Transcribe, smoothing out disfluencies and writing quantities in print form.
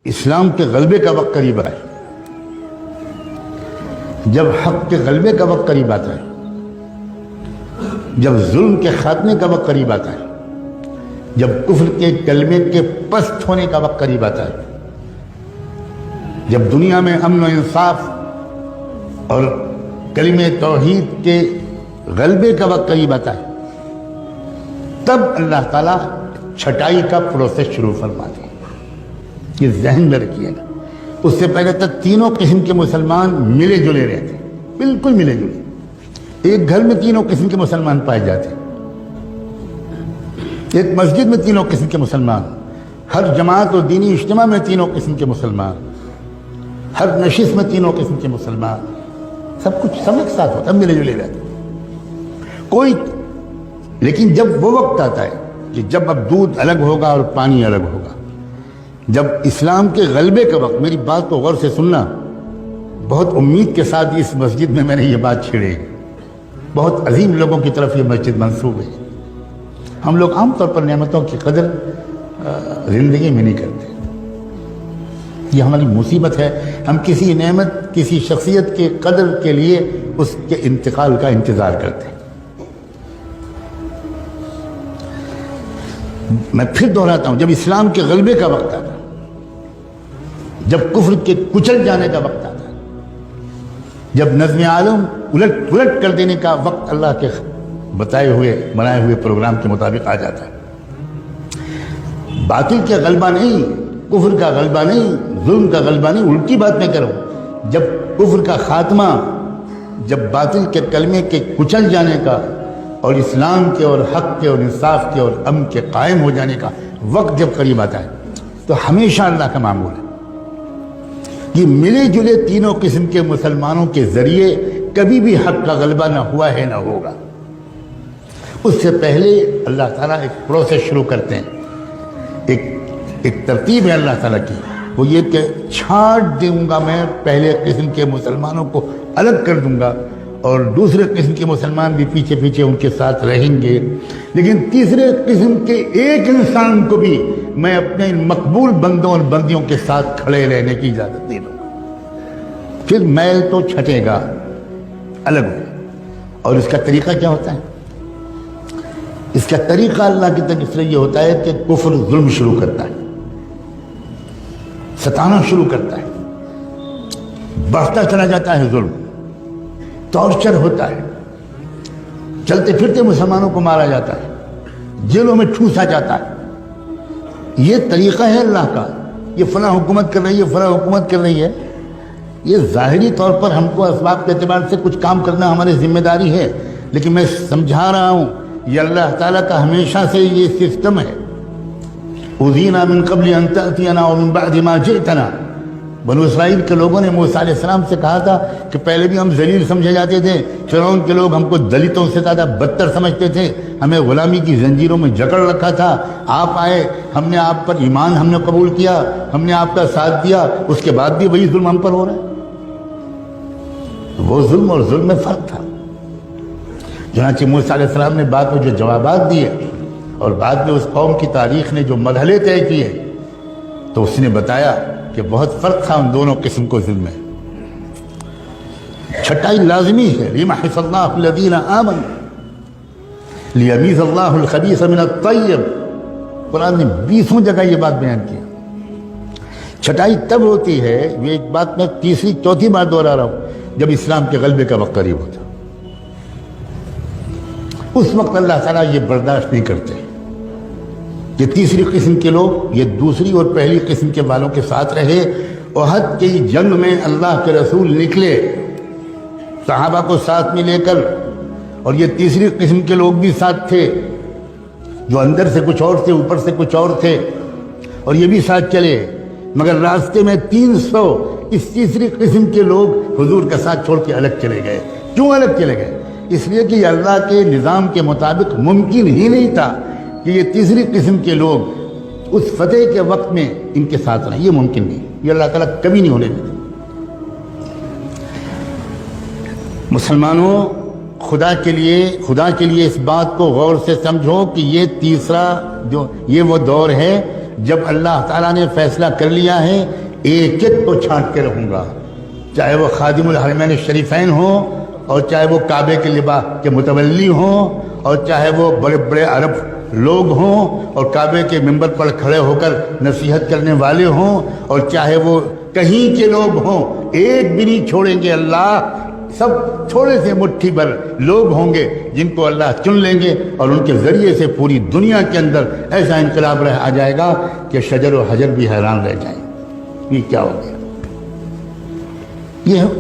اسلام کے غلبے کا وقت قریب آئے، جب حق کے غلبے کا وقت قریب آتا ہے، جب ظلم کے خاتمے کا وقت قریب آتا ہے، جب کفر کے کلمے کے پست ہونے کا وقت قریب آتا ہے، جب دنیا میں امن و انصاف اور کلمہ توحید کے غلبے کا وقت قریب آتا ہے، تب اللہ تعالیٰ چھٹائی کا پروسیس شروع فرماتے ہیں۔ یہ ذہن میں رکھیے گا، اس سے پہلے تک تینوں قسم کے مسلمان ملے جلے رہتے، بالکل ملے جلے، ایک گھر میں تینوں قسم کے مسلمان پائے جاتے، ایک مسجد میں تینوں قسم کے مسلمان، ہر جماعت اور دینی اجتماع میں تینوں قسم کے مسلمان، ہر نشست میں تینوں قسم کے مسلمان، سب کچھ سب ایک ساتھ ہوتا ہے، ملے جلے رہتے کوئی۔ لیکن جب وہ وقت آتا ہے کہ جب اب دودھ الگ ہوگا اور پانی الگ ہوگا، جب اسلام کے غلبے کا وقت، میری بات کو غور سے سننا، بہت امید کے ساتھ اس مسجد میں نے یہ بات چھیڑی، بہت عظیم لوگوں کی طرف یہ مسجد منسوب ہے۔ ہم لوگ عام طور پر نعمتوں کی قدر زندگی میں نہیں کرتے، یہ ہماری مصیبت ہے۔ ہم کسی نعمت، کسی شخصیت کے قدر کے لیے اس کے انتقال کا انتظار کرتے ہیں۔ میں پھر دہراتا ہوں، جب اسلام کے غلبے کا وقت آتا ہے، جب کفر کے کچل جانے کا وقت آتا ہے، جب نظم عالم الٹ پلٹ کر دینے کا وقت اللہ کے بنائے ہوئے پروگرام کے مطابق آ جاتا ہے، باطل کا غلبہ نہیں، کفر کا غلبہ نہیں، ظلم کا غلبہ نہیں، الٹی بات میں کروں، جب کفر کا خاتمہ، جب باطل کے کلمے کے کچل جانے کا اور اسلام کے اور حق کے اور انصاف کے اور امن کے قائم ہو جانے کا وقت جب قریب آتا ہے، تو ہمیشہ اللہ کا معمول ہے کہ ملے جلے تینوں قسم کے مسلمانوں کے ذریعے کبھی بھی حق کا غلبہ نہ ہوا ہے نہ ہوگا۔ اس سے پہلے اللہ تعالیٰ ایک پروسیس شروع کرتے ہیں، ایک ترتیب ہے اللہ تعالیٰ کی، وہ یہ کہ چھانٹ دوں گا میں، پہلے قسم کے مسلمانوں کو الگ کر دوں گا اور دوسرے قسم کے مسلمان بھی پیچھے پیچھے ان کے ساتھ رہیں گے، لیکن تیسرے قسم کے ایک انسان کو بھی میں اپنے مقبول بندوں اور بندیوں کے ساتھ کھڑے رہنے کی اجازت نہیں دوں گا۔ پھر میل تو چھٹے گا، الگ ہو۔ اور اس کا طریقہ کیا ہوتا ہے؟ اس کا طریقہ اللہ کی طرف سے یہ ہوتا ہے کہ کفر ظلم شروع کرتا ہے، ستانا شروع کرتا ہے، بڑھتا چلا جاتا ہے ظلم، ٹارچر ہوتا ہے، چلتے پھرتے مسلمانوں کو مارا جاتا ہے، جیلوں میں ٹھوسا جاتا ہے۔ یہ طریقہ ہے اللہ کا، یہ فلاں حکومت کر رہی ہے، فلاں حکومت کر رہی ہے، یہ ظاہری طور پر ہم کو اسباب کے اعتبار سے کچھ کام کرنا ہماری ذمہ داری ہے، لیکن میں سمجھا رہا ہوں یہ اللہ تعالیٰ کا ہمیشہ سے یہ سسٹم ہے۔ اُذِينَا مِن قَبْلِ أَن تَأْتِيَنَا وَمِن بَعْدِ مَا جِئْتَنَا، بنو اسرائیل کے لوگوں نے موسیٰ علیہ السلام سے کہا تھا کہ پہلے بھی ہم ذلیل سمجھے جاتے تھے، فرعون کے لوگ ہم کو دلتوں سے زیادہ بدتر سمجھتے تھے، ہمیں غلامی کی زنجیروں میں جکڑ رکھا تھا، آپ آئے، ہم نے آپ پر ایمان ہم نے قبول کیا، ہم نے آپ کا ساتھ دیا، اس کے بعد بھی وہی ظلم ہم پر ہو رہا ہے۔ وہ ظلم اور ظلم میں فرق تھا۔ چنانچہ موسیٰ علیہ السلام نے بعد میں جو جوابات دیے اور بعد میں اس قوم کی تاریخ نے جو مرحلے طے کیے، تو اس نے بتایا کہ بہت فرق تھا ان دونوں قسم کو ظلم میں۔ چھٹائی لازمی ہے، لِيَمْحِصَ اللَّهُ الَّذِينَ آمَنُوا لِيَمِيزَ اللَّهُ الْخَبِيثَ مِنَ الطَّيِّبِ، قرآن نے 20 جگہ یہ بات بیان کی۔ چھٹائی تب ہوتی ہے، یہ ایک بات میں تیسری چوتھی بار دوہرا رہا ہوں، جب اسلام کے غلبے کا وقت قریب ہوتا، اس وقت اللہ تعالیٰ یہ برداشت نہیں کرتے کہ تیسری قسم کے لوگ یہ دوسری اور پہلی قسم کے والوں کے ساتھ رہے۔ احد کی جنگ میں اللہ کے رسول نکلے صحابہ کو ساتھ میں لے کر، اور یہ تیسری قسم کے لوگ بھی ساتھ تھے، جو اندر سے کچھ اور تھے، اوپر سے کچھ اور تھے، اور یہ بھی ساتھ چلے، مگر راستے میں 300 اس تیسری قسم کے لوگ حضور کا ساتھ چھوڑ کے الگ چلے گئے۔ کیوں الگ چلے گئے؟ اس لیے کہ اللہ کے نظام کے مطابق ممکن ہی نہیں تھا کہ یہ تیسری قسم کے لوگ اس فتح کے وقت میں ان کے ساتھ رہیں، یہ ممکن نہیں، یہ اللہ تعالیٰ کبھی نہیں ہونے دیتے۔ مسلمانوں، خدا کے لیے اس بات کو غور سے سمجھو کہ یہ تیسرا جو یہ وہ دور ہے جب اللہ تعالیٰ نے فیصلہ کر لیا ہے ایک ایک کو چھانٹ کے رہوں گا، چاہے وہ خادم الحرمین الشریفین ہوں، اور چاہے وہ کعبے کے لباس کے متولی ہوں، اور چاہے وہ بڑے بڑے عرب لوگ ہوں اور کعبے کے ممبر پر کھڑے ہو کر نصیحت کرنے والے ہوں، اور چاہے وہ کہیں کے لوگ ہوں، ایک بھی نہیں چھوڑیں گے اللہ۔ سب تھوڑے سے مٹھی بھر لوگ ہوں گے جن کو اللہ چن لیں گے، اور ان کے ذریعے سے پوری دنیا کے اندر ایسا انقلاب آ جائے گا کہ شجر و حجر بھی حیران رہ جائیں۔ یہ کیا ہو گیا؟ یہ